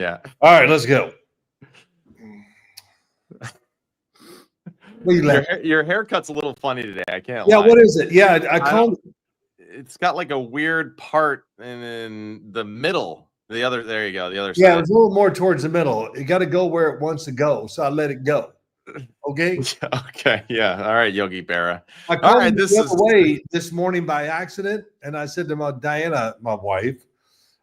Yeah. All right, let's go. Your haircut's a little funny today. I can't lie. Yeah, what is it? Yeah, I combed it. It's got like a weird part in the middle. There you go. The other side. Yeah, it's a little more towards the middle. You got to go where it wants to go, so I let it go. Okay. Okay. Yeah. All right, Yogi Berra. I called him the other way this morning by accident, and I said to Diana, my wife,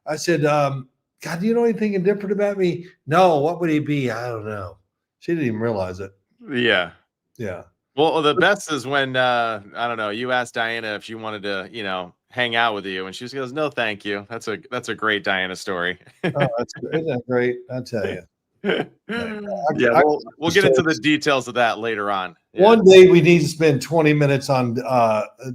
I said, God, do you know anything different about me? No. What would he be? I don't know. She didn't even realize it. Yeah. Yeah. Well, the best is when I don't know. You asked Diana if she wanted to, hang out with you, and she just goes, "No, thank you." That's a great Diana story. Isn't that great? I tell you. Yeah, we'll get into the details of that later on. Yeah. One day we need to spend 20 minutes on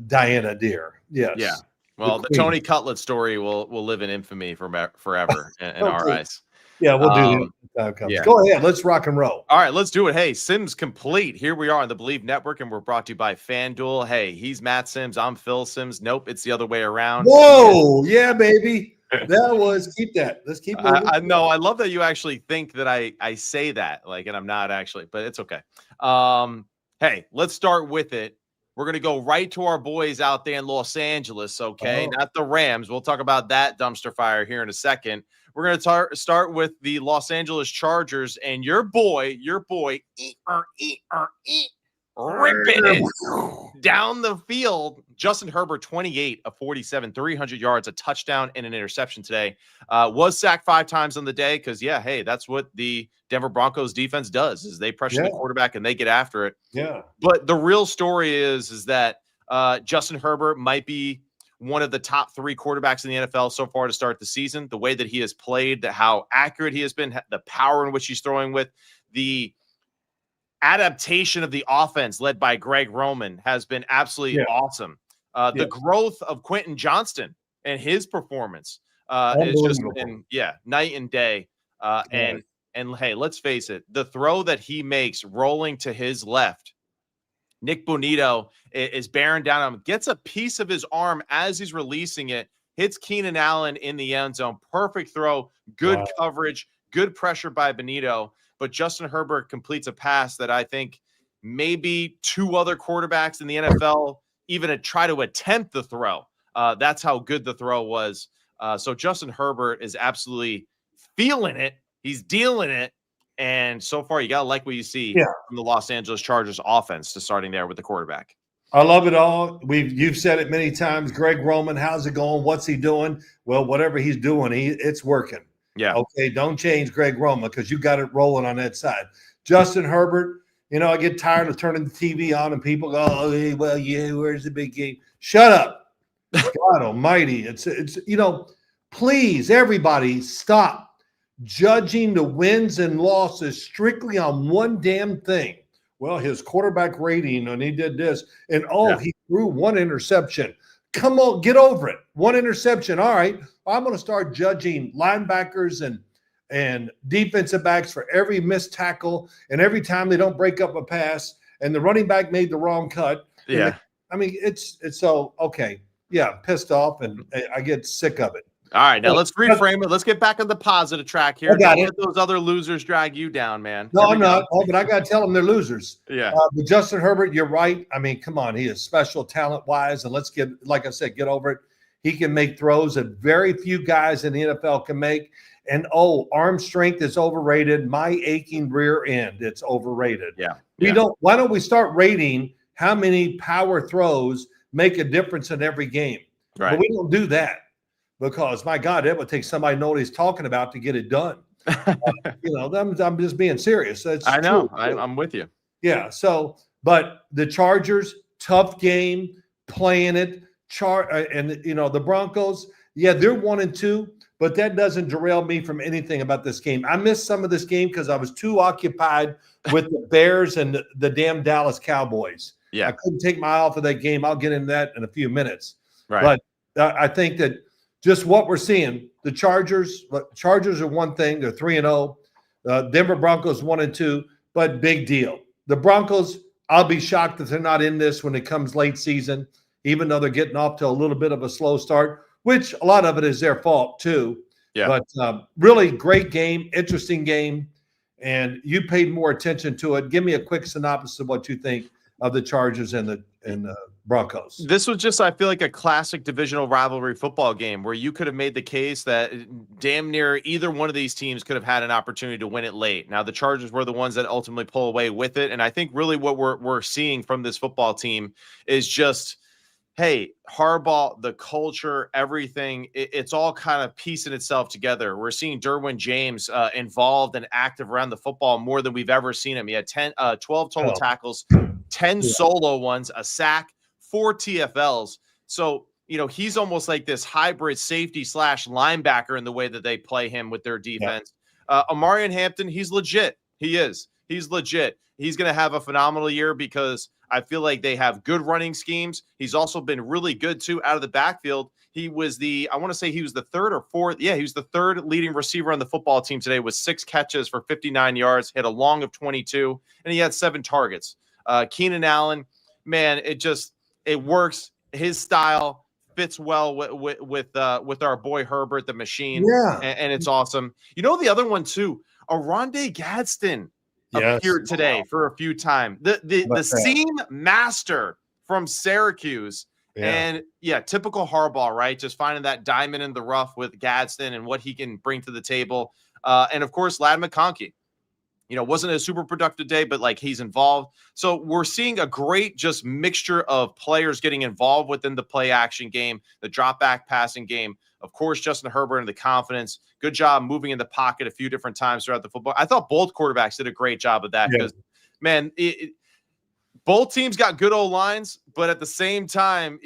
Diana Deere. Yes. Yeah. Well, the Tony Cutlet story will live in infamy forever in our eyes. Yeah, we'll do that. Yeah. Go ahead. Let's rock and roll. All right, let's do it. Hey, Sims Complete. Here we are on the Believe Network, and we're brought to you by Fanduel. Hey, he's Matt Sims. I'm Phil Sims. Nope, it's the other way around. Whoa. Yeah, baby. Keep that. Let's keep moving. I know. I love that you actually think that I say that, and I'm not actually, but it's okay. Hey, let's start with it. We're going to go right to our boys out there in Los Angeles, okay? Not the Rams. We'll talk about that dumpster fire here in a second. We're going to start with the Los Angeles Chargers and your boy, ripping it down the field. Justin Herbert, 28 of 47, 300 yards, a touchdown, and an interception today. Was sacked 5 times on the day because, that's what the Denver Broncos defense does, is they pressure the quarterback and they get after it. Yeah. But the real story is that Justin Herbert might be one of the top 3 quarterbacks in the NFL so far to start the season. The way that he has played, how accurate he has been, the power in which he's throwing with, the adaptation of the offense led by Greg Roman has been absolutely awesome. The growth of Quentin Johnston and his performance is just been, night and day. And hey, let's face it, the throw that he makes rolling to his left, Nick Bonito is bearing down on him, gets a piece of his arm as he's releasing it, hits Keenan Allen in the end zone. Perfect throw, good coverage, good pressure by Bonito. But Justin Herbert completes a pass that I think maybe 2 other quarterbacks in the NFL even try to attempt the throw. That's how good the throw was. So Justin Herbert is absolutely feeling it. He's dealing it. And so far, you got to like what you see from the Los Angeles Chargers offense to starting there with the quarterback. I love it all. You've said it many times. Greg Roman, how's it going? What's he doing? Well, whatever he's doing, it's working. Yeah. Okay, don't change Greg Roman because you got it rolling on that side. Justin Herbert, I get tired of turning the TV on and people go, where's the big game? Shut up. God almighty. It's please, everybody, stop judging the wins and losses strictly on one damn thing. Well, his quarterback rating, and he did this, and he threw 1 interception. Come on, get over it. 1 interception. All right, I'm going to start judging linebackers and defensive backs for every missed tackle and every time they don't break up a pass and the running back made the wrong cut. Yeah. It's so, okay. Yeah, pissed off, and I get sick of it. All right, now let's reframe it. Let's get back on the positive track here. Don't let those other losers drag you down, man. No, I'm not. Oh, but I got to tell them they're losers. Yeah. But Justin Herbert, you're right. I mean, come on. He is special talent-wise, and let's like I said, get over it. He can make throws that very few guys in the NFL can make. And, arm strength is overrated. My aching rear end, it's overrated. Yeah. Why don't we start rating how many power throws make a difference in every game? Right. But we don't do that. Because, my God, it would take somebody know what he's talking about to get it done. I'm just being serious. I know. I'm with you. Yeah. So, but the Chargers, tough game, playing it. And the Broncos, they're 1-2, but that doesn't derail me from anything about this game. I missed some of this game because I was too occupied with the Bears and the damn Dallas Cowboys. Yeah. I couldn't take my eye off of that game. I'll get into that in a few minutes. Right. But I think that just what we're seeing, the Chargers are one thing. They're 3-0. Denver Broncos 1-2, but big deal. The Broncos, I'll be shocked if they're not in this when it comes late season, even though they're getting off to a little bit of a slow start, which a lot of it is their fault too. Yeah. But really great game, interesting game, and you paid more attention to it. Give me a quick synopsis of what you think of the Chargers and the Broncos. This was just, I feel like, a classic divisional rivalry football game where you could have made the case that damn near either one of these teams could have had an opportunity to win it late. Now, the Chargers were the ones that ultimately pull away with it. And I think really what we're seeing from this football team is just, hey, Harbaugh, the culture, everything, it's all kind of piecing itself together. We're seeing Derwin James involved and active around the football more than we've ever seen him. He had 12 total tackles, 10 solo ones, a sack, 4 TFLs. So, he's almost like this hybrid safety / linebacker in the way that they play him with their defense. Amarian Hampton, he's legit. He is. He's legit. He's going to have a phenomenal year because I feel like they have good running schemes. He's also been really good, too, out of the backfield. He was the third or fourth. Yeah, he was the third leading receiver on the football team today with 6 catches for 59 yards, hit a long of 22, and he had 7 targets. Keenan Allen, man, it works. His style fits well with our boy Herbert, the machine. Yeah. And it's awesome. The other one, too, Oronde Gadsden. Appeared today for a few times. The seam master from Syracuse. And typical Harbaugh, right? Just finding that diamond in the rough with Gadsden and what he can bring to the table. And of course, Ladd McConkey. Wasn't a super productive day, but he's involved. So we're seeing a great just mixture of players getting involved within the play action game, the drop back passing game. Of course, Justin Herbert and the confidence. Good job moving in the pocket a few different times throughout the football. I thought both quarterbacks did a great job of that because, man, both teams got good old lines, but at the same time,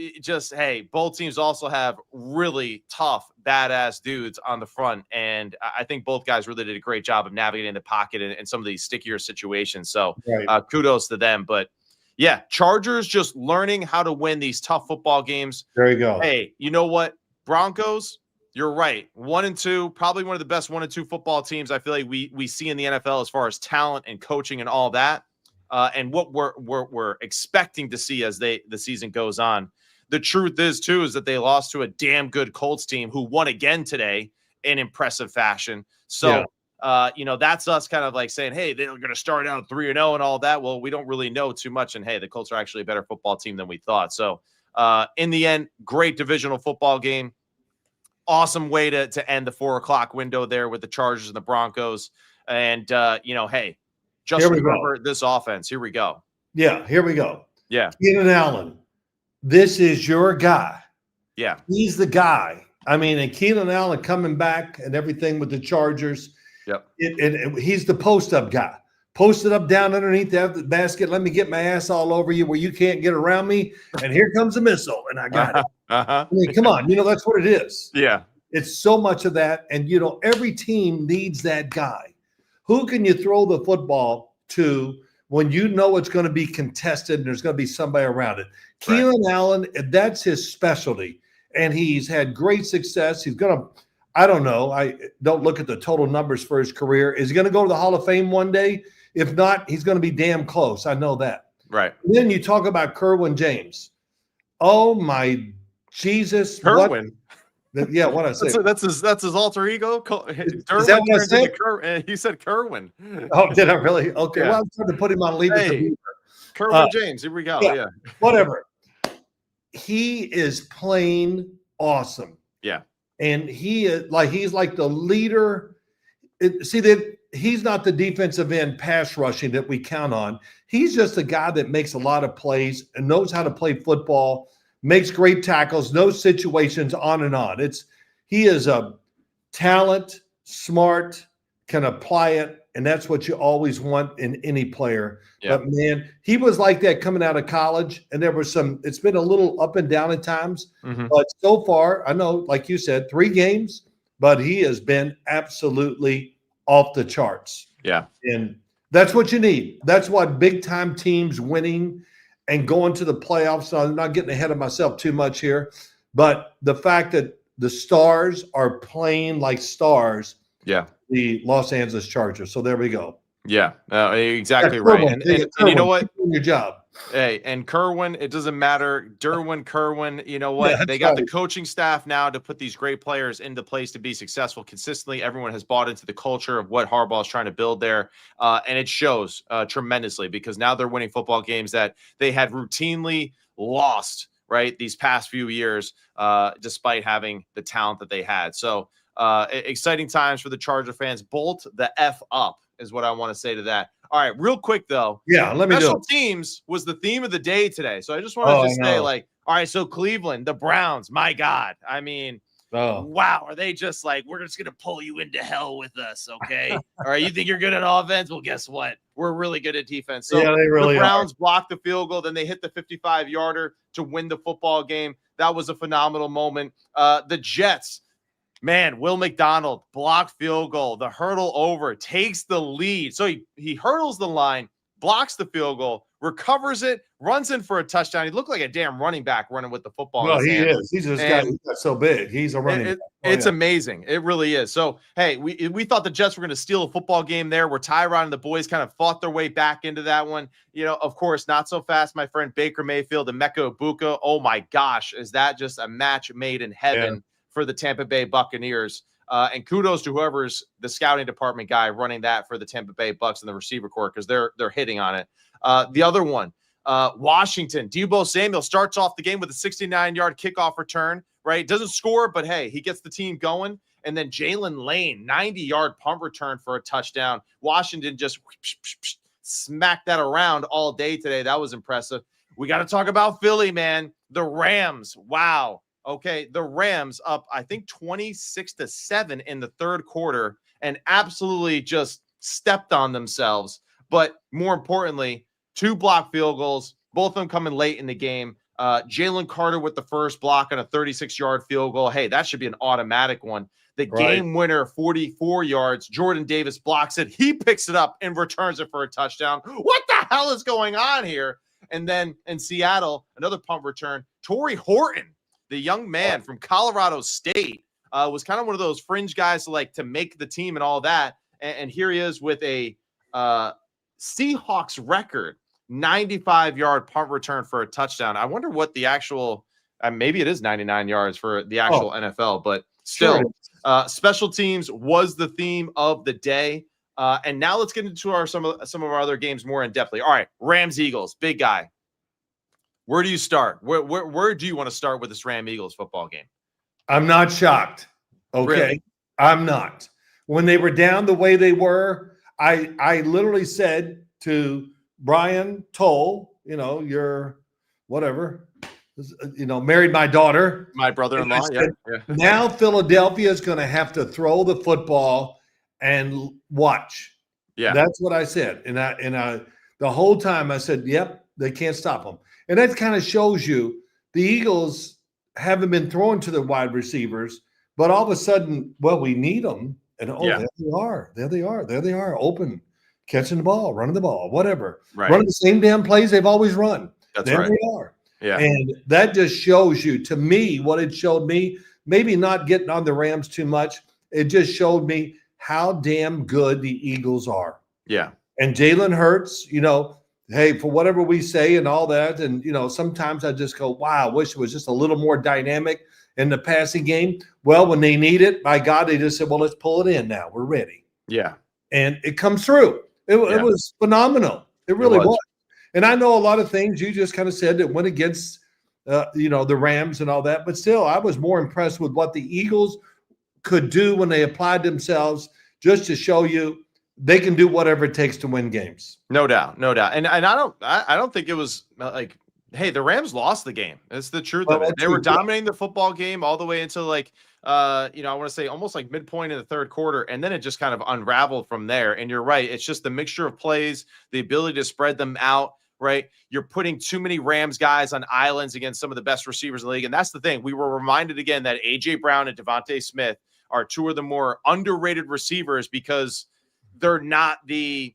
both teams also have really tough, badass dudes on the front. And I think both guys really did a great job of navigating the pocket in some of these stickier situations. So kudos to them. But yeah, Chargers just learning how to win these tough football games. There you go. Hey, you know what? Broncos, you're right. 1-2, probably one of the best 1-2 football teams I feel like we see in the NFL as far as talent and coaching and all that. And what we're expecting to see as the season goes on. The truth is that they lost to a damn good Colts team who won again today in impressive fashion. So, that's us kind of like saying, hey, they're going to start out 3-0 and all that. Well, we don't really know too much. And hey, the Colts are actually a better football team than we thought. So in the end, great divisional football game. Awesome way to end the 4:00 window there with the Chargers and the Broncos. And, hey, Justin Herbert, this offense. Here we go. Yeah, here we go. Yeah. Keenan Allen, this is your guy. Yeah. He's the guy. I mean, and Keenan Allen coming back and everything with the Chargers. Yep. He's the post-up guy. Post it up down underneath the basket. Let me get my ass all over you where you can't get around me. And here comes a missile, and I got it. I mean, come on. That's what it is. Yeah. It's so much of that. And, every team needs that guy. Who can you throw the football to when it's going to be contested and there's going to be somebody around it? Right. Keenan Allen, that's his specialty. And he's had great success. He's going to – I don't know. I don't look at the total numbers for his career. Is he going to go to the Hall of Fame one day? If not, he's going to be damn close. I know that. Right. And then you talk about Kerwin James. Oh, my Jesus. Kerwin. What I say? That's his alter ego. Is that what I said? He said Kerwin. Oh, did I really? Okay. Yeah. Well, I was trying to put him on leave it to Beaver. Kerwin James. Here we go. Yeah. Whatever. He is playing awesome. Yeah. And he's like the leader. He's not the defensive end pass rushing that we count on. He's just a guy that makes a lot of plays and knows how to play football, makes great tackles, knows situations, on and on. He is a talent, smart, can apply it, and that's what you always want in any player. Yeah. But, man, he was like that coming out of college, and it's been a little up and down at times. Mm-hmm. But so far, I know, like you said, 3 games, but he has been absolutely off the charts. Yeah. And that's what you need. That's what big-time teams winning and going to the playoffs. So I'm not getting ahead of myself too much here, but the fact that the stars are playing like stars. Yeah. The Los Angeles Chargers. So there we go. Yeah, exactly right. And you know what? Your job. Hey, and Kerwin, it doesn't matter. Kerwin, you know what? Yeah, They got the coaching staff now to put these great players into place to be successful consistently. Everyone has bought into the culture of what Harbaugh is trying to build there. And it shows tremendously because now they're winning football games that they had routinely lost, right, these past few years, despite having the talent that they had. So exciting times for the Charger fans. Bolt the F up is what I want to say to that. All right, real quick, though. Yeah, let me do Special it. teams was the theme of the day today. So I just want to say, like, all right, so Cleveland, the Browns, my God. I mean, wow. Are they just like, we're just going to pull you into hell with us, okay? All right, you think you're good at offense? Well, guess what? We're really good at defense. So yeah, they really the Browns blocked the field goal. Then they hit the 55-yarder to win the football game. That was a phenomenal moment. The Jets, man, Will McDonald, blocked field goal, the hurdle over, takes the lead. So he hurdles the line, blocks the field goal, recovers it, runs in for a touchdown. He looked like a damn running back running with the football. Well, in his he hand. is. He's just got so big. He's a running back. It's amazing. It really is. So, hey, we thought the Jets were going to steal a football game there where Tyrod and the boys kind of fought their way back into that one. You know, of course, not so fast, my friend Baker Mayfield and Mecca Ibuka. Oh, my gosh. Is that just a match made in heaven for the Tampa Bay Buccaneers? And kudos to whoever's the scouting department guy running that for the Tampa Bay Bucks and the receiver corps because they're hitting on it. The other one, Washington, Deebo Samuel starts off the game with a 69-yard kickoff return, right? Doesn't score, but hey, he gets the team going. And then Jalen Lane, 90-yard punt return for a touchdown. Washington just smacked that around all day today. That was impressive. We got to talk about Philly, man. The Rams, wow. Okay, the Rams up, I think, 26-7 in the third quarter and absolutely just stepped on themselves. But more importantly, 2 blocked field goals, both of them coming late in the game. Jalen Carter with the first block on a 36-yard field goal. Hey, that should be an automatic one. The game winner, 44 yards. Jordan Davis blocks it. He picks it up and returns it for a touchdown. What the hell is going on here? And then in Seattle, another punt return. Torrey Horton, the young man from Colorado State, was kind of one of those fringe guys to make the team and all that. And here he is with a Seahawks record, 95-yard punt return for a touchdown. I wonder what the actual, maybe it is 99 yards for the actual NFL, but still, special teams was the theme of the day. And now let's get into some of our other games more in depthly. All right, Rams Eagles, big guy. Where do you start? Where do you want to start with this Ram Eagles football game? I'm not shocked. Okay. Really? I'm not. When they were down the way they were, I literally said to Brian Toll, your whatever, married my daughter. My brother-in-law, said, Now Philadelphia is going to have to throw the football and watch. Yeah. That's what I said. And I the whole time I said, yep, they can't stop them. And that kind of shows you the Eagles haven't been throwing to the wide receivers, but all of a sudden, well, we need them. And there they are. There they are. Open, catching the ball, running the ball, whatever. Right. Running the same damn plays they've always run. That's there right. they are. Yeah. And that just shows you, to me, what it showed me, maybe not getting on the Rams too much. It just showed me how damn good the Eagles are. Yeah. And Jalen Hurts, hey, for whatever we say and all that, and, sometimes I just go, wow, I wish it was just a little more dynamic in the passing game. Well, when they need it, by God, they just said, well, let's pull it in now. We're ready. Yeah. And it comes through. It was phenomenal. It really was. And I know a lot of things you just kind of said that went against, the Rams and all that. But still, I was more impressed with what the Eagles could do when they applied themselves, just to show you they can do whatever it takes to win games. No doubt. And I don't think it was like, hey, the Rams lost the game. It's the truth of it. They were dominating the football game all the way into I want to say almost like midpoint in the third quarter, and then it just kind of unraveled from there. And you're right. It's just the mixture of plays, the ability to spread them out, right? You're putting too many Rams guys on islands against some of the best receivers in the league. And that's the thing. We were reminded again that A.J. Brown and Devontae Smith are two of the more underrated receivers because they're not the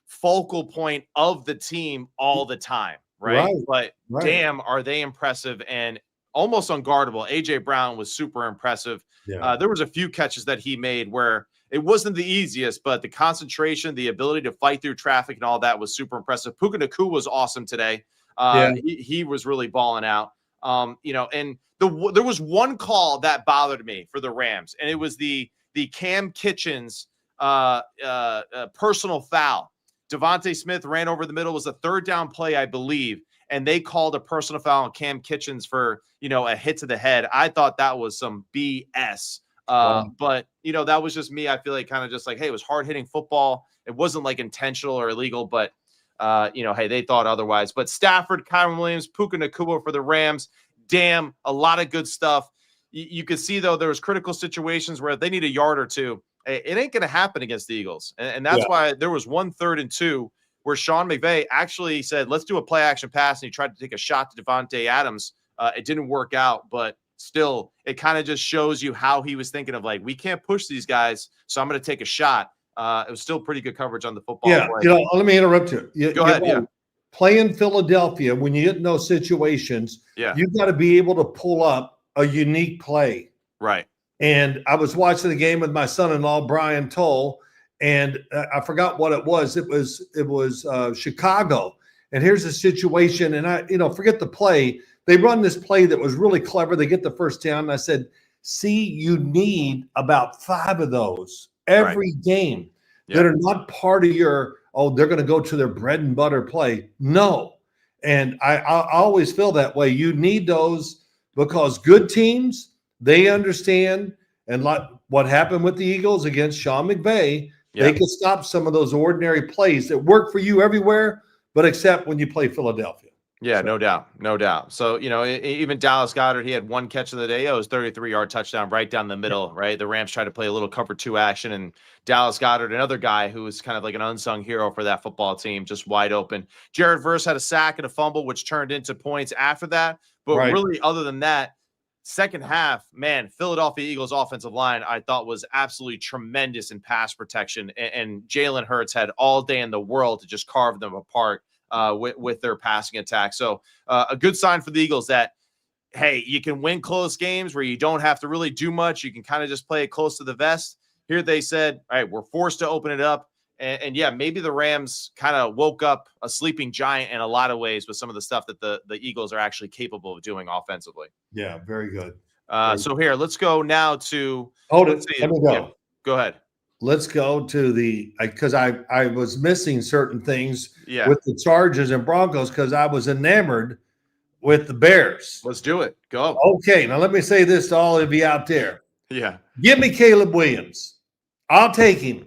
focal point of the team all the time, right? But damn, are they impressive and almost unguardable. A.J. Brown was super impressive. Yeah. There was a few catches that he made where it wasn't the easiest, but the concentration, the ability to fight through traffic and all that was super impressive. Puka Nacua was awesome today. He was really balling out. And there was one call that bothered me for the Rams, and it was the Cam Kitchens personal foul. Devontae Smith ran over the middle. It was a third down play, I believe, and they called a personal foul on Cam Kitchens for a hit to the head. I thought that was some BS. But that was just me. I feel like kind of just like, hey, it was hard hitting football. It wasn't like intentional or illegal, but hey, they thought otherwise. But Stafford, Kyron Williams, Puka Nacua for the Rams. Damn, a lot of good stuff. You could see, though, there was critical situations where they need a yard or two. It ain't going to happen against the Eagles. And that's why there was 1 3rd and 2 where Sean McVay actually said, let's do a play action pass. And he tried to take a shot to Devontae Adams. It didn't work out, but still, it kind of just shows you how he was thinking of, like, we can't push these guys, so I'm going to take a shot. It was still pretty good coverage on the football. Yeah, play. let me interrupt you. Go ahead. Yeah. Play in Philadelphia, when you get in those situations, you've got to be able to pull up a unique play. Right. And I was watching the game with my son-in-law, Brian Toll, and I forgot what it was. It was Chicago. And here's the situation, and I forget the play. They run this play that was really clever. They get the first down, and I said, see, you need about 5 of those every game that are not part of your, they're going to go to their bread and butter play. No. And I always feel that way. You need those because good teams, they understand. And like what happened with the Eagles against Sean McVay, they can stop some of those ordinary plays that work for you everywhere, but except when you play Philadelphia. Yeah, no doubt. So, even Dallas Goedert, he had 1 catch of the day. It was 33-yard touchdown right down the middle, right? The Rams tried to play a little cover 2 action, and Dallas Goedert, another guy who was kind of like an unsung hero for that football team, just wide open. Jared Verse had a sack and a fumble, which turned into points after that. But really, other than that, second half, man, Philadelphia Eagles offensive line, I thought was absolutely tremendous in pass protection. And Jalen Hurts had all day in the world to just carve them apart. With their passing attack. So a good sign for the Eagles that, hey, you can win close games where you don't have to really do much. You can kind of just play it close to the vest. Here they said, all right, we're forced to open it up. And maybe the Rams kind of woke up a sleeping giant in a lot of ways with some of the stuff that the Eagles are actually capable of doing offensively. Yeah, very good. So here, let's go now to – Hold it. Let me go. Yeah, go ahead. Let's go to because I was missing certain things with the Chargers and Broncos because I was enamored with the Bears. Let's do it. Go. Okay, now let me say this to all of you out there. Yeah. Give me Caleb Williams. I'll take him.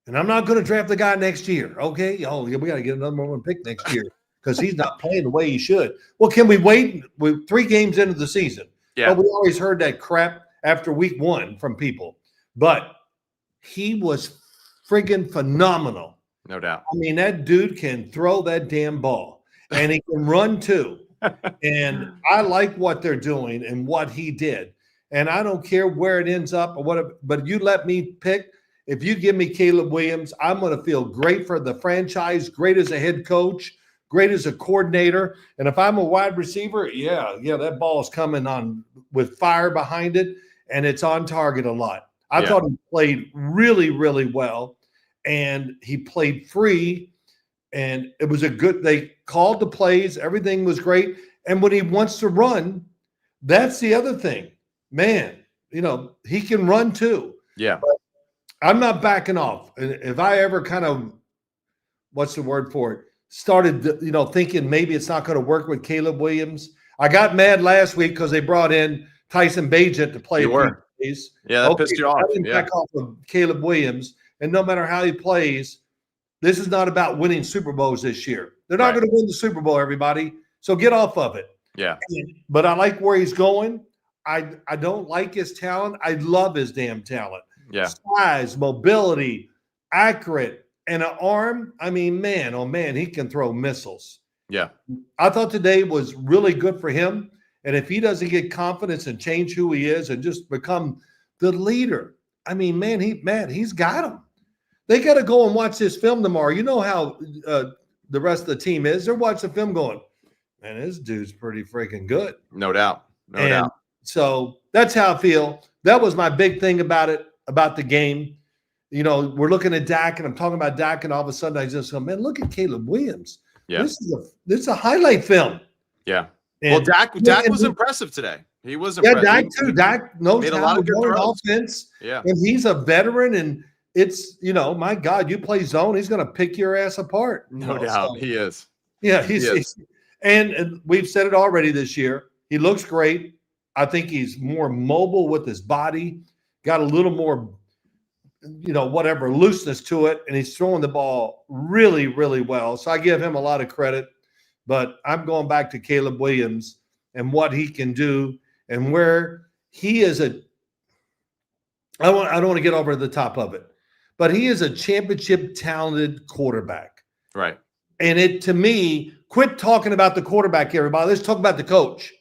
And I'm not going to draft the guy next year, okay? Oh, we got to get another #1 pick next year because he's not playing the way he should. Well, can we wait? We're 3 games into the season. Yeah. Well, we always heard that crap after week 1 from people. But he was friggin' phenomenal. No doubt. I mean, that dude can throw that damn ball, and he can run too. And I like what they're doing and what he did. And I don't care where it ends up or what, but you let me pick. If you give me Caleb Williams, I'm going to feel great for the franchise, great as a head coach, great as a coordinator. And if I'm a wide receiver, that ball is coming on with fire behind it, and it's on target a lot. I thought he played really, really well, and he played free, and it was they called the plays. Everything was great. And when he wants to run, that's the other thing. Man, he can run too. Yeah. But I'm not backing off. If I ever kind of, what's the word for it, started, thinking maybe it's not going to work with Caleb Williams. I got mad last week because they brought in Tyson Bagent to play. Yeah, that pissed you off. I didn't back off of Caleb Williams, and no matter how he plays, this is not about winning Super Bowls this year. They're not going to win the Super Bowl, everybody. So get off of it. Yeah. But I like where he's going. I don't like his talent. I love his damn talent. Yeah. Size, mobility, accurate, and an arm. I mean, man, oh man, he can throw missiles. Yeah. I thought today was really good for him. And if he doesn't get confidence and change who he is and just become the leader, I mean, man, he's got him. They got to go and watch this film tomorrow. You know how the rest of the team is. They're watching the film going, man, this dude's pretty freaking good. No doubt. No doubt. So that's how I feel. That was my big thing about it, about the game. We're looking at Dak, and I'm talking about Dak, and all of a sudden I just go, man, look at Caleb Williams. Yeah. This is a highlight film. Yeah. And, Dak was impressive today. He was impressive. Yeah, Dak too. Dak knows made a how lot to of good run throws. offense. Yeah. And he's a veteran, and it's, my God, you play zone, he's going to pick your ass apart. No doubt. So, he is. Yeah, and we've said it already this year. He looks great. I think he's more mobile with his body, got a little more, looseness to it, and he's throwing the ball really, really well. So I give him a lot of credit. But I'm going back to Caleb Williams and what he can do and where he is I don't want to get over the top of it, but he is a championship talented quarterback. Right. And to me, quit talking about the quarterback, everybody. Let's talk about the coach.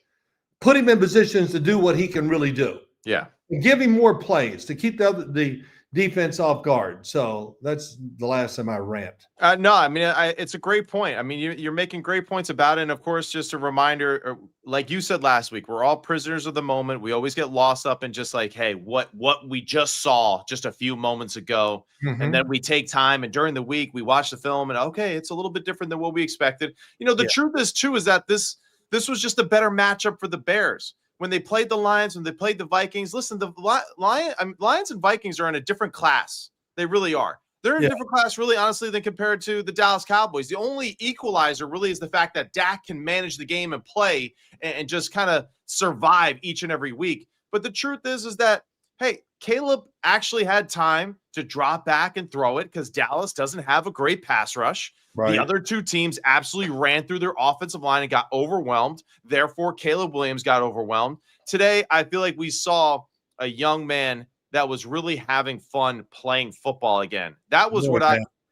Put him in positions to do what he can really do. Yeah. And give him more plays to keep the defense off guard. So that's the last time I rant. No, I mean, it's a great point. I mean, you're making great points about it. And of course, just a reminder, like you said last week, we're all prisoners of the moment. We always get lost up in just like, hey, what we just saw just a few moments ago. Mm-hmm. And then we take time, and during the week we watch the film and okay, it's a little bit different than what we expected. The truth is too, is that this was just a better matchup for the Bears. When they played the Lions, when they played the Vikings, listen, the Lions and Vikings are in a different class. They really are. They're in a different class, really, honestly, than compared to the Dallas Cowboys. The only equalizer really is the fact that Dak can manage the game and play and just kind of survive each and every week. But the truth is that, hey, Caleb actually had time to drop back and throw it because Dallas doesn't have a great pass rush. Right. The other two teams absolutely ran through their offensive line and got overwhelmed. Therefore, Caleb Williams got overwhelmed. Today, I feel like we saw a young man that was really having fun playing football again. That was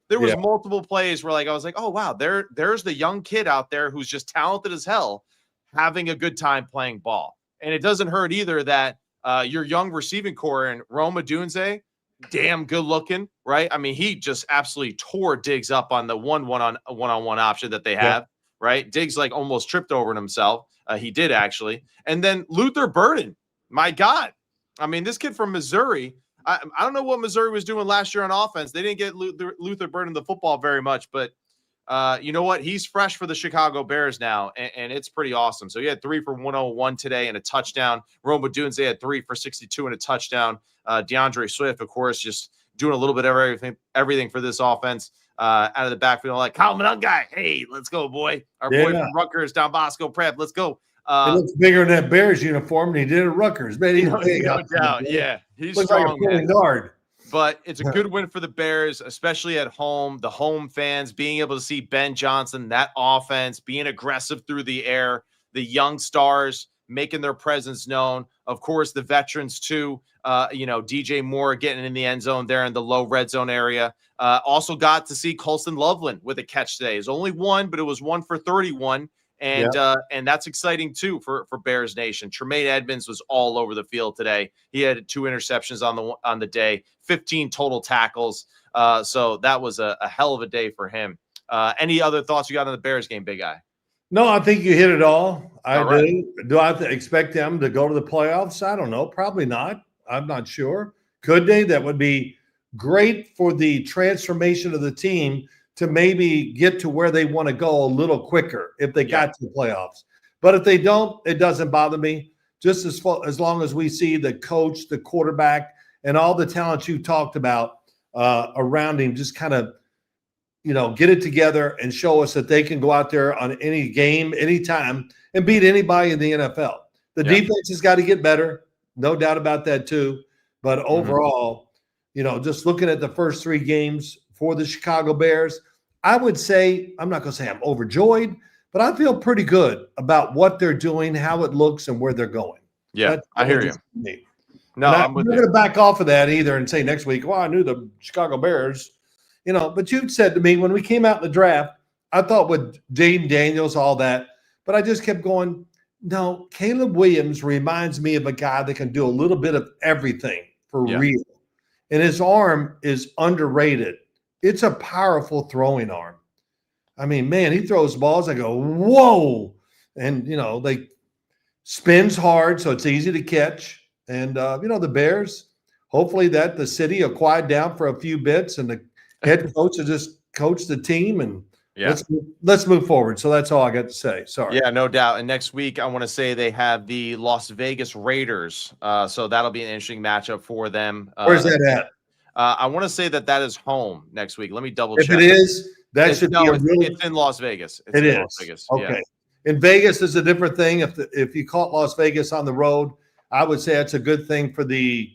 there was multiple plays where I was like, oh, wow, there's the young kid out there who's just talented as hell having a good time playing ball. And it doesn't hurt either that your young receiving core and Rome Odunze, damn good looking, right? I mean, he just absolutely tore Diggs up on the one-on-one option that they have, right? Diggs almost tripped over himself. He did actually. And then Luther Burden, my God. I mean, this kid from Missouri, I don't know what Missouri was doing last year on offense. They didn't get Luther Burden the football very much, but you know what? He's fresh for the Chicago Bears now, and it's pretty awesome. So he had 3 for 101 today and a touchdown. Rome Odunze had 3 for 62 and a touchdown. DeAndre Swift, of course, just doing a little bit of everything for this offense out of the backfield. Like Kyle Manung guy, hey, let's go, boy. Our boy from Rutgers, Don Bosco Prep, let's go. He looks bigger than that Bears uniform than he did at Rutgers. Man, he's big. No doubt. Yeah, he's looks strong, like a guard. But it's a good win for the Bears, especially at home. The home fans being able to see Ben Johnson, that offense, being aggressive through the air, the young stars making their presence known. Of course, the veterans too. DJ Moore getting in the end zone there in the low red zone area. Also got to see Colston Loveland with a catch today. It was only one, but it was 1 for 31. And that's exciting too for Bears Nation. Tremaine Edmonds was all over the field today. He had 2 interceptions on the day, 15 total tackles. So that was a hell of a day for him. Any other thoughts you got on the Bears game, big guy? No, I think you hit it all. Do I expect them to go to the playoffs? I don't know. Probably not. I'm not sure. Could they? That would be great for the transformation of the team to maybe get to where they want to go a little quicker if they got to the playoffs. But if they don't, it doesn't bother me. Just as long as we see the coach, the quarterback, and all the talent you talked about around him just kind of, get it together and show us that they can go out there on any game, anytime, and beat anybody in the NFL. The defense has got to get better. No doubt about that too. But overall, just looking at the first 3 games for the Chicago Bears, I would say, I'm not going to say I'm overjoyed, but I feel pretty good about what they're doing, how it looks, and where they're going. Yeah, I hear you. No, I'm not going to back off of that either and say next week, well, I knew the Chicago Bears, but you said to me when we came out in the draft, I thought with Jaden Daniels, all that, but I just kept going, no, Caleb Williams reminds me of a guy that can do a little bit of everything for real. And his arm is underrated. It's a powerful throwing arm. I mean, man, he throws balls. I go, whoa. And, they spins hard, so it's easy to catch. And, the Bears, hopefully the city will quiet down for a few bits and the head coach will just coach the team. And Yeah. Let's move forward. So that's all I got to say. Sorry. Yeah, no doubt. And next week, I want to say they have the Las Vegas Raiders. So that'll be an interesting matchup for them. Where's that at? I want to say that is home next week. Let me double check. If it is, that should be it's in Las Vegas. It is. Las Vegas. Okay. Yeah. In Vegas is a different thing. If you caught Las Vegas on the road, I would say it's a good thing for the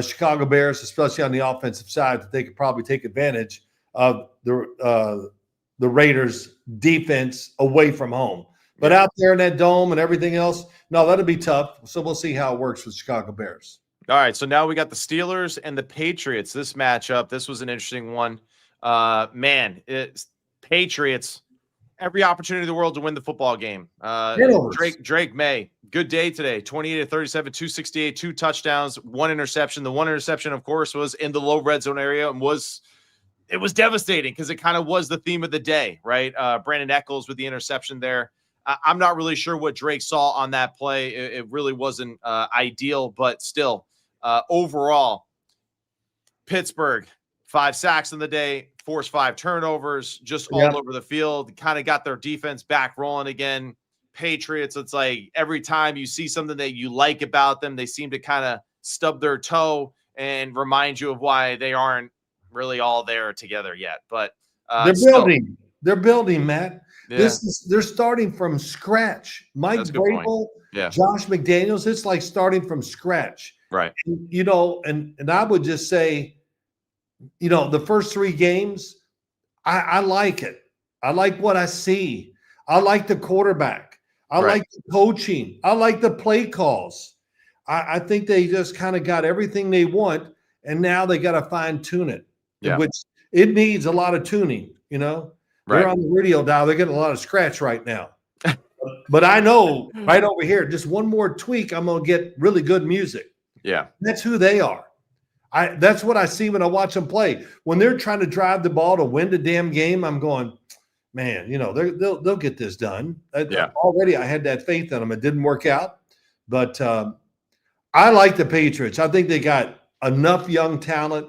Chicago Bears, especially on the offensive side, that they could probably take advantage of the Raiders' defense away from home. But out there in that dome and everything else, no, that'll be tough. So we'll see how it works with Chicago Bears. All right, so now we got the Steelers and the Patriots. This matchup, this was an interesting one. Patriots, every opportunity in the world to win the football game. Drake May, good day today. 28-37, 268, 2 touchdowns, 1 interception. The 1 interception, of course, was in the low red zone area and was devastating because it kind of was the theme of the day, right? Brandon Echols with the interception there. I'm not really sure what Drake saw on that play. It really wasn't ideal, but still, overall, Pittsburgh, 5 sacks in the day, forced 5 turnovers, just all over the field, kind of got their defense back rolling again. Patriots, it's like every time you see something that you like about them, they seem to kind of stub their toe and remind you of why they aren't really all there together yet. But they're building, Matt. Yeah. They're starting from scratch. Mike Vrabel, Josh McDaniels, it's like starting from scratch. Right. And, and I would just say, the first 3 games, I like it. I like what I see. I like the quarterback. I like the coaching. I like the play calls. I think they just kind of got everything they want, and now they got to fine tune it, which it needs a lot of tuning, They're on the radio dial. They're getting a lot of scratch right now. But I know right over here, just one more tweak, I'm going to get really good music. Yeah. That's who they are. That's what I see when I watch them play. When they're trying to drive the ball to win the damn game, I'm going, man, they'll get this done. Already I had that faith in them. It didn't work out. But I like the Patriots. I think they got enough young talent.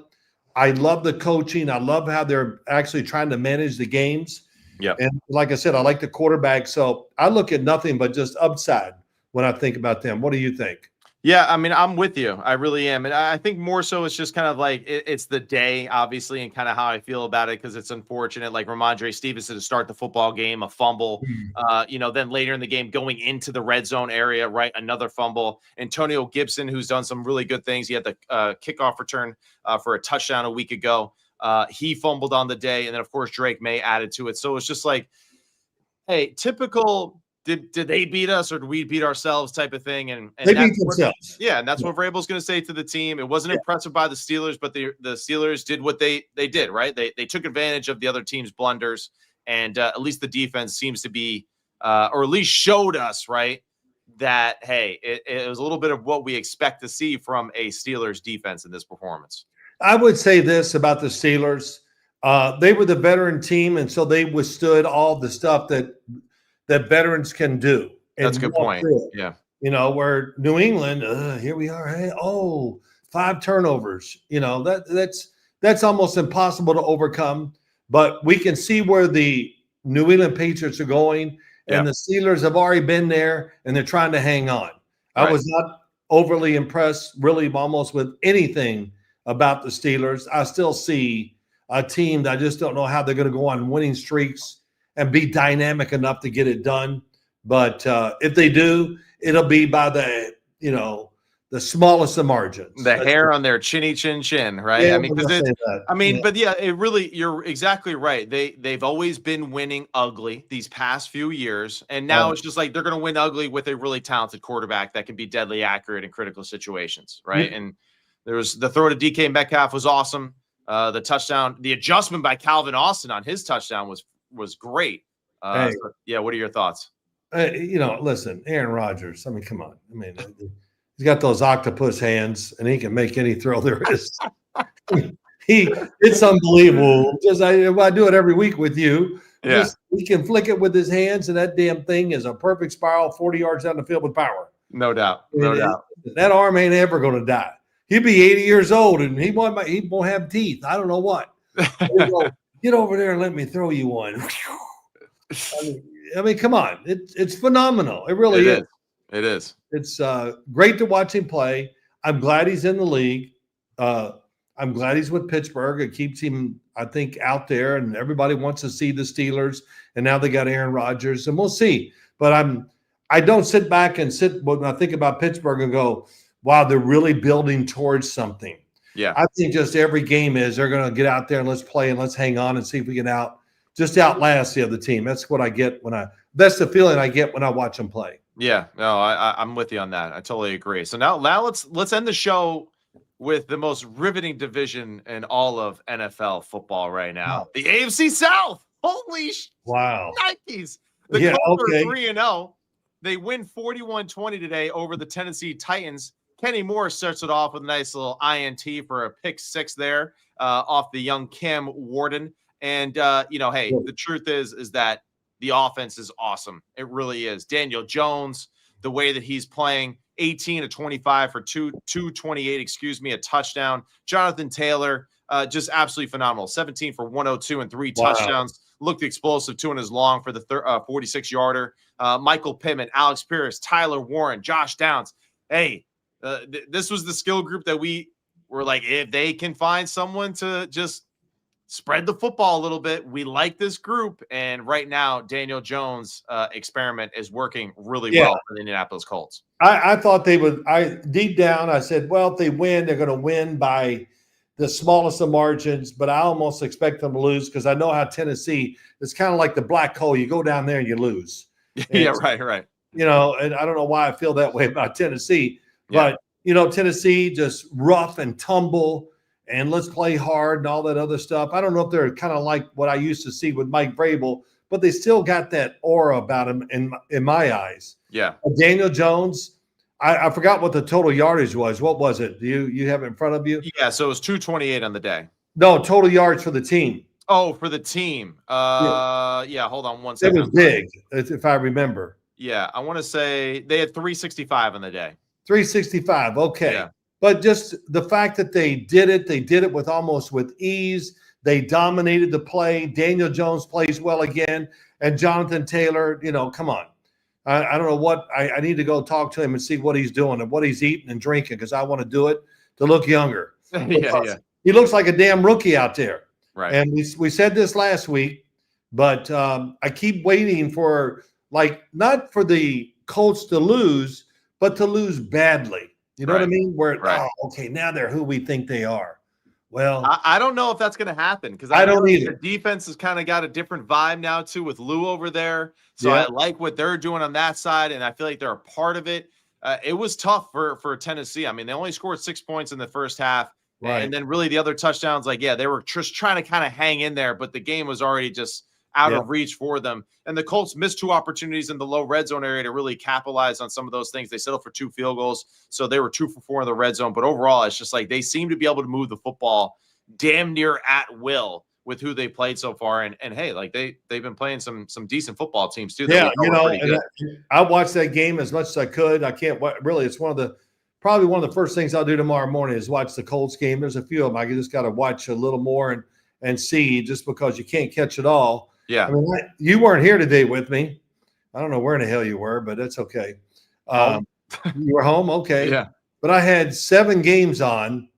I love the coaching. I love how they're actually trying to manage the games. Yeah. And like I said, I like the quarterback. So I look at nothing but just upside when I think about them. What do you think? Yeah, I mean, I'm with you. I really am. And I think more so it's just kind of like it's the day, obviously, and kind of how I feel about it because it's unfortunate. Like Ramondre Stevenson to start the football game, a fumble. Then later in the game going into the red zone area, right? Another fumble. Antonio Gibson, who's done some really good things. He had the kickoff return for a touchdown a week ago. He fumbled on the day. And then, of course, Drake May added to it. So it's just like, hey, typical – Did they beat us or did we beat ourselves type of thing? And they beat themselves. And that's what Vrabel's going to say to the team. It wasn't impressive by the Steelers, but the Steelers did what they did, right? They took advantage of the other team's blunders, and at least the defense seems to be, or at least showed us, right, that, hey, it was a little bit of what we expect to see from a Steelers defense in this performance. I would say this about the Steelers. They were the veteran team, and so they withstood all the stuff that veterans can do. That's a good point. Yeah. Where New England, here we are. Hey, 5 turnovers. That's almost impossible to overcome. But we can see where the New England Patriots are going, and the Steelers have already been there, and they're trying to hang on. I was not overly impressed, really, almost with anything about the Steelers. I still see a team that I just don't know how they're going to go on winning streaks and be dynamic enough to get it done. But if they do, it'll be by the smallest of margins. The hair on their chinny chin, right? Yeah, but it really, you're exactly right. They've always been winning ugly these past few years. And now it's just like they're going to win ugly with a really talented quarterback that can be deadly accurate in critical situations, right? Mm-hmm. And there was the throw to DK Metcalf was awesome. The touchdown, the adjustment by Calvin Austin on his touchdown was great. What are your thoughts? Listen, Aaron Rodgers. I mean, come on. I mean, he's got those octopus hands, and he can make any throw there is. It's unbelievable. I do it every week with you. Yeah. He can flick it with his hands, and that damn thing is a perfect spiral 40 yards down the field with power. No doubt. No doubt. That arm ain't ever going to die. He'll be 80 years old, and he won't have teeth. I don't know what. Get over there and let me throw you one. I mean, come on. It's phenomenal. It really is. It is. It's great to watch him play. I'm glad he's in the league. I'm glad he's with Pittsburgh. It keeps him, I think, out there, and everybody wants to see the Steelers. And now they got Aaron Rodgers, and we'll see. But I don't sit back and when I think about Pittsburgh and go, wow, they're really building towards something. Yeah. I think just every game they're going to get out there and let's play and let's hang on and see if we can outlast the other team. That's what I get that's the feeling I get when I watch them play. Yeah, no, I'm with you on that. I totally agree. So now let's end the show with the most riveting division in all of NFL football right now. Wow. The AFC South. Holy wow. Nikes. The Colts are 3-0. They win 41-20 today over the Tennessee Titans. Kenny Moore starts it off with a nice little INT for a pick 6 there off the young Cam Warden. And hey, the truth is that the offense is awesome. It really is. Daniel Jones, the way that he's playing, 18 of 25 for 228, a touchdown. Jonathan Taylor, just absolutely phenomenal. 17 for 102 and 3 touchdowns. Looked explosive, 2 in his long for the 46-yarder. Michael Pittman, Alex Pierce, Tyler Warren, Josh Downs. Hey, this was the skill group that we were like, if they can find someone to just spread the football a little bit, we like this group. And right now, Daniel Jones' experiment is working really well for the Indianapolis Colts. I thought they would. Deep down, I said, well, if they win, they're going to win by the smallest of margins, but I almost expect them to lose because I know how Tennessee, it's kind of like the black hole. You go down there and you lose. Yeah, right. And I don't know why I feel that way about Tennessee, but, Tennessee just rough and tumble and let's play hard and all that other stuff. I don't know if they're kind of like what I used to see with Mike Vrabel, but they still got that aura about him in my eyes. Yeah. Daniel Jones, I forgot what the total yardage was. What was it? Do you have it in front of you? Yeah, so it was 228 on the day. No, total yards for the team. Oh, for the team. Yeah, hold on one second. It was big, if I remember. Yeah, I want to say they had 365 on the day. 365, okay. Yeah. But just the fact that they did it with ease. They dominated the play. Daniel Jones plays well again. And Jonathan Taylor, come on. I don't know what – I need to go talk to him and see what he's doing and what he's eating and drinking because I want to do it to look younger. Yeah. He looks like a damn rookie out there. Right. And we said this last week, but I keep waiting for not for the Colts to lose, but to lose badly. You know what I mean? Where okay, now they're who we think they are. Well, I don't know if that's going to happen because I don't either. The defense has kind of got a different vibe now too with Lou over there. So I like what they're doing on that side, and I feel like they're a part of it. It was tough for Tennessee. I mean, they only scored 6 points in the first half. Right. And then really the other touchdowns, they were just trying to kind of hang in there, but the game was already just out of reach for them. And the Colts missed 2 opportunities in the low red zone area to really capitalize on some of those things. They settled for 2 field goals, so they were 2 for 4 in the red zone. But overall, it's just like they seem to be able to move the football damn near at will with who they played so far. And hey, they've been playing some decent football teams too. Yeah, I watched that game as much as I could. I can't really. It's probably one of the first things I'll do tomorrow morning is watch the Colts game. There's a few of them I just got to watch a little more and see just because you can't catch it all. Yeah. I mean, you weren't here today with me. I don't know where in the hell you were, but that's okay. You were home? Okay. Yeah. But I had 7 games on,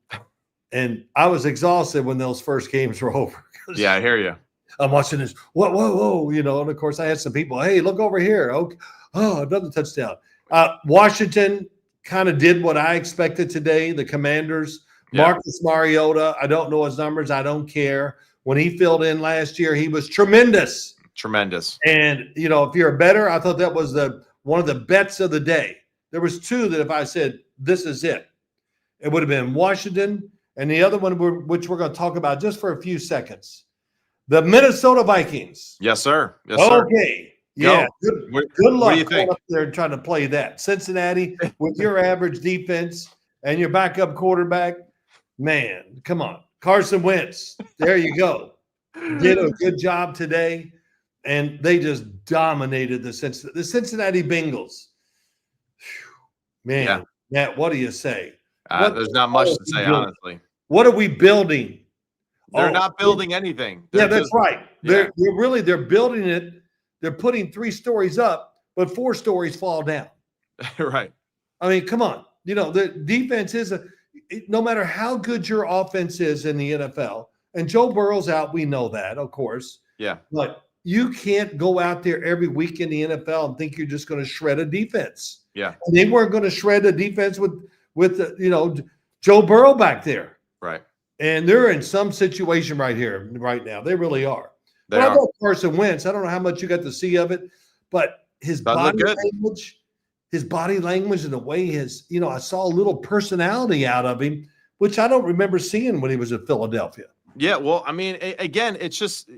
and I was exhausted when those first games were over. Yeah, I hear you. I'm watching this. Whoa. And of course, I had some people, hey, look over here. Okay. Oh, another touchdown. Washington kind of did what I expected today. The Commanders, Marcus Mariota, I don't know his numbers. I don't care. When he filled in last year, he was tremendous. Tremendous. And, if you're a bettor, I thought that was one of the bets of the day. There was 2 that if I said, this is it would have been Washington and the other one, which we're going to talk about just for a few seconds, the Minnesota Vikings. Yes, sir. Yes, sir. Okay. Yeah. Good luck going up there and trying to play that. Cincinnati, with your average defense and your backup quarterback, man, come on. Carson Wentz, there you go. Did a good job today, and they just dominated the Cincinnati Bengals. Man, Matt, what do you say? There's not much to say, honestly. What are we building? They're not building anything. That's right. They're building it. they're putting 3 stories up, but 4 stories fall down. Right. I mean, come on. The defense no matter how good your offense is in the NFL, and Joe Burrow's out, we know that, of course. Yeah. But you can't go out there every week in the NFL and think you're just going to shred a defense. Yeah. And they weren't going to shred a defense with Joe Burrow back there. Right. And they're in some situation right now. They really are. They But are. I love Carson Wentz. I don't know how much you got to see of it, but his body language and the way I saw a little personality out of him, which I don't remember seeing when he was at Philadelphia. Yeah, well, I mean, again, it's just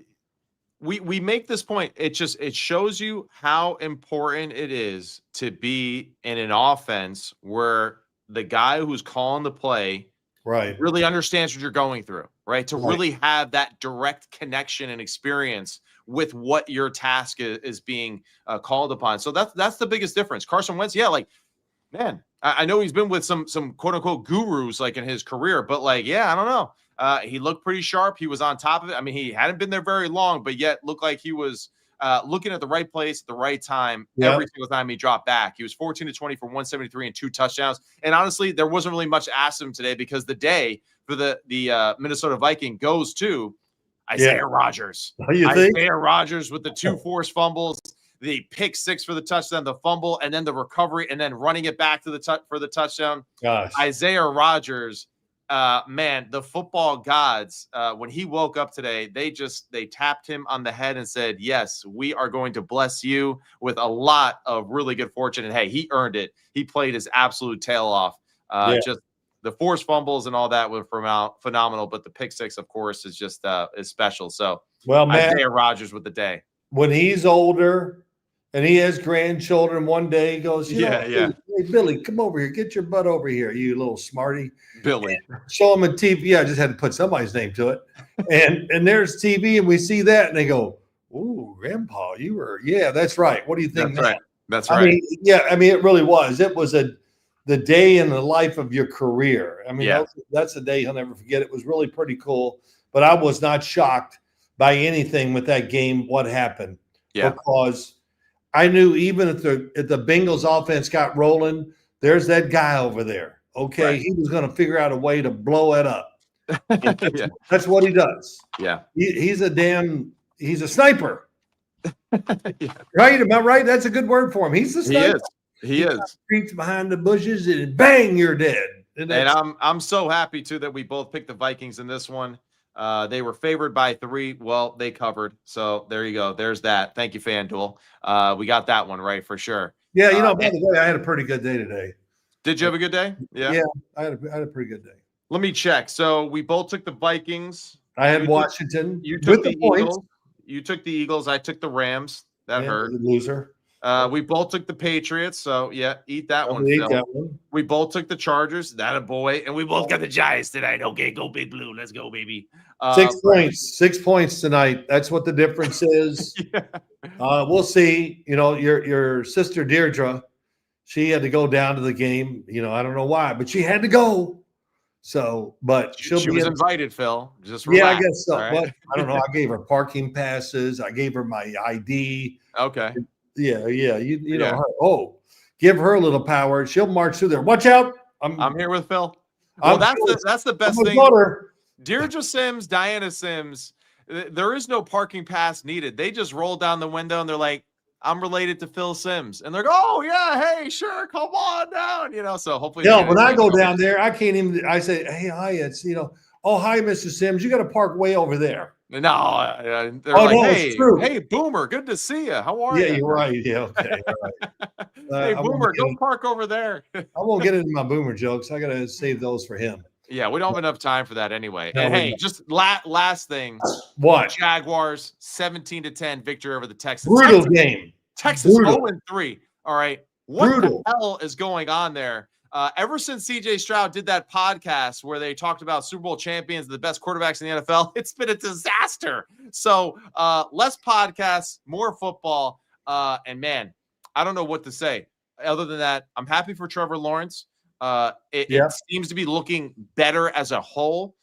we make this point. It shows you how important it is to be in an offense where the guy who's calling the play really understands what you're going through, right? To really have that direct connection and experience with what your task is being called upon. So that's the biggest difference. Carson Wentz, man, I know he's been with some quote unquote gurus like in his career, but I don't know. He looked pretty sharp. He was on top of it. I mean, he hadn't been there very long, but yet looked like he was looking at the right place at the right time every single time he dropped back. He was 14 to 20 for 173 and 2 touchdowns. And honestly, there wasn't really much asked of him today because the day for the Minnesota Viking goes to Isaiah Rodgers. Isaiah Rodgers with the 2 forced fumbles, the pick 6 for the touchdown, the fumble, and then the recovery, and then running it back to for the touchdown. Gosh. Isaiah Rodgers, man, the football gods, when he woke up today, they tapped him on the head and said, yes, we are going to bless you with a lot of really good fortune. And hey, he earned it. He played his absolute tail off. Just the forced fumbles and all that were phenomenal, but the pick 6, of course, is just is special. So, Isaiah Rodgers with the day. When he's older and he has grandchildren, one day he goes, hey, Billy, come over here. Get your butt over here, you little smarty. Billy. Show him a TV. I just had to put somebody's name to it. And there's TV, and we see that, and they go, ooh, Grandpa, that's right. What do you think? That's right. I mean, it really was. It was the day in the life of your career. I mean, that's a day he'll never forget. It was really pretty cool. But I was not shocked by anything with that game, what happened. Yeah. Because I knew even if the Bengals offense got rolling, there's that guy over there. Okay. Right. He was going to figure out a way to blow it up. That's what he does. Yeah. He's a sniper. Right? Am I right? That's a good word for him. He's a sniper. He is. Creeps behind the bushes and bang, you're dead. And I'm so happy too that we both picked the Vikings in this one. They were favored by 3. Well, they covered. So there you go. There's that. Thank you, FanDuel. We got that one right for sure. Yeah, by the way, I had a pretty good day today. Did you have a good day? Yeah. Yeah, I had a pretty good day. Let me check. So we both took the Vikings. I had Washington. You took the Eagles. You took the Eagles. I took the Rams. That hurt. Loser. We both took the Patriots, so eat that one. We both took the Chargers, that a boy, and we both got the Giants tonight. Okay, go Big Blue, let's go, baby. 6 points, 6 points tonight. That's what the difference is. We'll see. Your sister Deirdre, she had to go down to the game. I don't know why, but she had to go. So, but she was invited, Phil. Just relax, I guess so. Right? But I don't know. I gave her parking passes. I gave her my ID. Okay. Yeah. You know her. Oh, give her a little power. She'll march through there. Watch out. I'm here with Phil. Well, that's the best thing. Deirdre Sims, Diana Sims, there is no parking pass needed. They just roll down the window and they're like, I'm related to Phil Sims. And they're like, oh, yeah, hey, sure, come on down. So hopefully. When I go down there, I can't even, I say, hey, hi, it's, oh, hi, Mr. Sims. You got to park way over there. No, they're like, hey, Boomer, good to see you. How are you? Yeah, you're right. Yeah, okay. All right. Hey, Boomer, go park over there. I won't get into my Boomer jokes. I got to save those for him. Yeah, we don't have enough time for that anyway. No, and hey, just last thing. What? Jaguars 17-10 victory over the Texans. Brutal game. Texans 0-3. All right. What the hell is going on there? Ever since CJ Stroud did that podcast where they talked about Super Bowl champions, the best quarterbacks in the NFL, it's been a disaster. So less podcasts, more football. And man, I don't know what to say. Other than that, I'm happy for Trevor Lawrence. It seems to be looking better as a whole.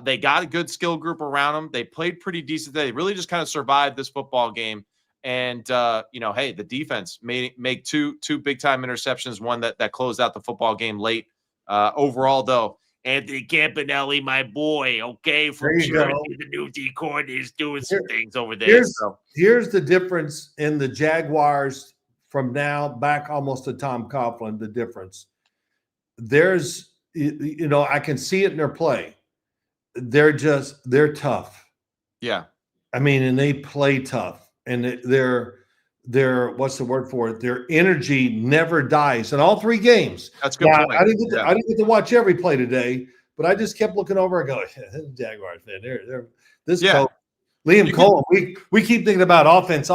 They got a good skill group around them. They played pretty decent. They really just kind of survived this football game. And hey, the defense make two big time interceptions, one that closed out the football game late. Overall, though, Anthony Campanelli, my boy, okay, from Jersey, the new D coordinator, is doing some things over there. Here's the difference in the Jaguars from now back almost to Tom Coughlin. The difference. There's, I can see it in their play. They're tough. Yeah. I mean, and they play tough, and they're what's the word for it? Their energy never dies in all 3 games. That's a good point. I didn't get to watch every play today, but I just kept looking over and going, Jaguars, man, coach, Liam Cole. We keep thinking about offense.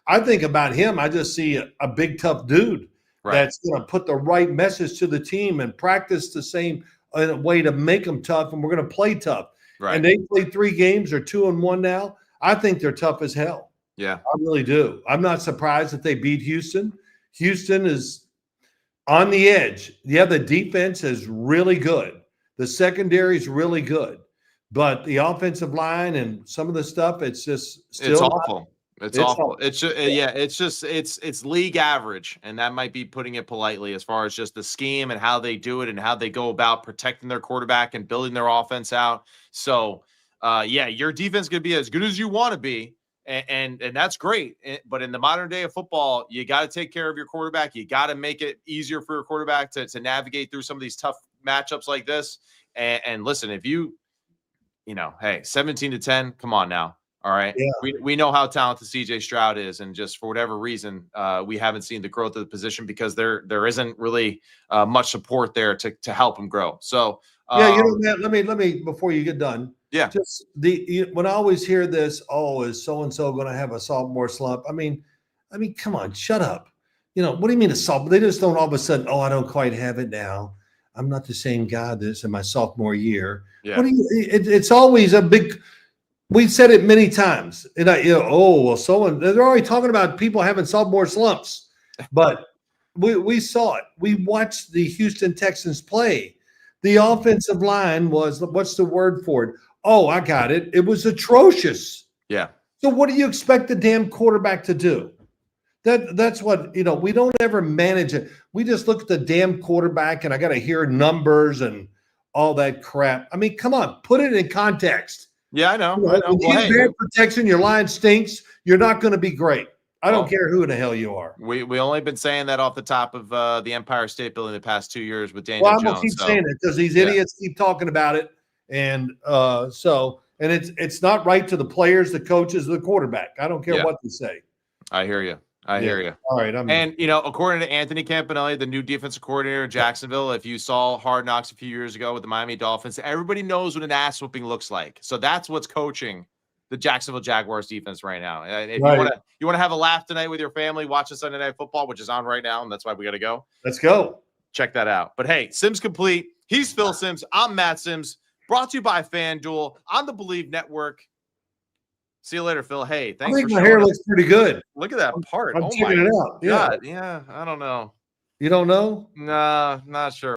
I think about him. I just see a big tough dude that's going to put the right message to the team and practice the same way to make them tough, and we're going to play tough. Right. And they played 3 games. They're 2-1 now. I think they're tough as hell. Yeah, I really do. I'm not surprised that they beat Houston. Houston is on the edge. Yeah, the defense is really good. The secondary is really good. But the offensive line and some of the stuff, it's just still it's awful. It's awful. It's just, it's league average, and that might be putting it politely as far as just the scheme and how they do it and how they go about protecting their quarterback and building their offense out. So, your defense could be as good as you want to be, and that's great. But in the modern day of football, you got to take care of your quarterback. You got to make it easier for your quarterback to navigate through some of these tough matchups like this. And listen, if hey, 17-10, come on now. All right. Yeah. We know how talented CJ Stroud is, and just for whatever reason, we haven't seen the growth of the position because there isn't really much support there to help him grow. So Matt, let me before you get done. Yeah. Just when I always hear this, is so and so going to have a sophomore slump? I mean, come on, shut up. What do you mean a sophomore? They just don't all of a sudden. I don't quite have it now. I'm not the same guy this in my sophomore year. Yeah. It's always a big. We've said it many times, and they're already talking about people having sophomore slumps, but we saw it. We watched the Houston Texans play. The offensive line was, what's the word for it? Oh, I got it. It was atrocious. Yeah. So what do you expect the damn quarterback to do? That's what, we don't ever manage it. We just look at the damn quarterback, and I got to hear numbers and all that crap. I mean, come on, put it in context. Yeah, I know. When you get bad protection, your line stinks. You're not going to be great. I don't care who in the hell you are. We only been saying that off the top of the Empire State Building the past 2 years with Daniel Jones. I'm going to keep saying it because these idiots keep talking about it. And it's not right to the players, the coaches, the quarterback. I don't care what they say. I hear you. I hear you. All right. According to Anthony Campanelli, the new defensive coordinator in Jacksonville, if you saw Hard Knocks a few years ago with the Miami Dolphins, everybody knows what an ass whooping looks like. So that's what's coaching the Jacksonville Jaguars defense right now. And if you want to have a laugh tonight with your family, watch the Sunday Night Football, which is on right now, and that's why we got to go. Let's go. Check that out. But hey, Sims Complete. He's Phil Sims. I'm Matt Sims. Brought to you by Fanduel on the Believe Network. See you later, Phil. Hey, thanks. I think my hair looks pretty good. Look at that part. I'm checking it out. God. Yeah, I don't know. You don't know? Nah, not sure.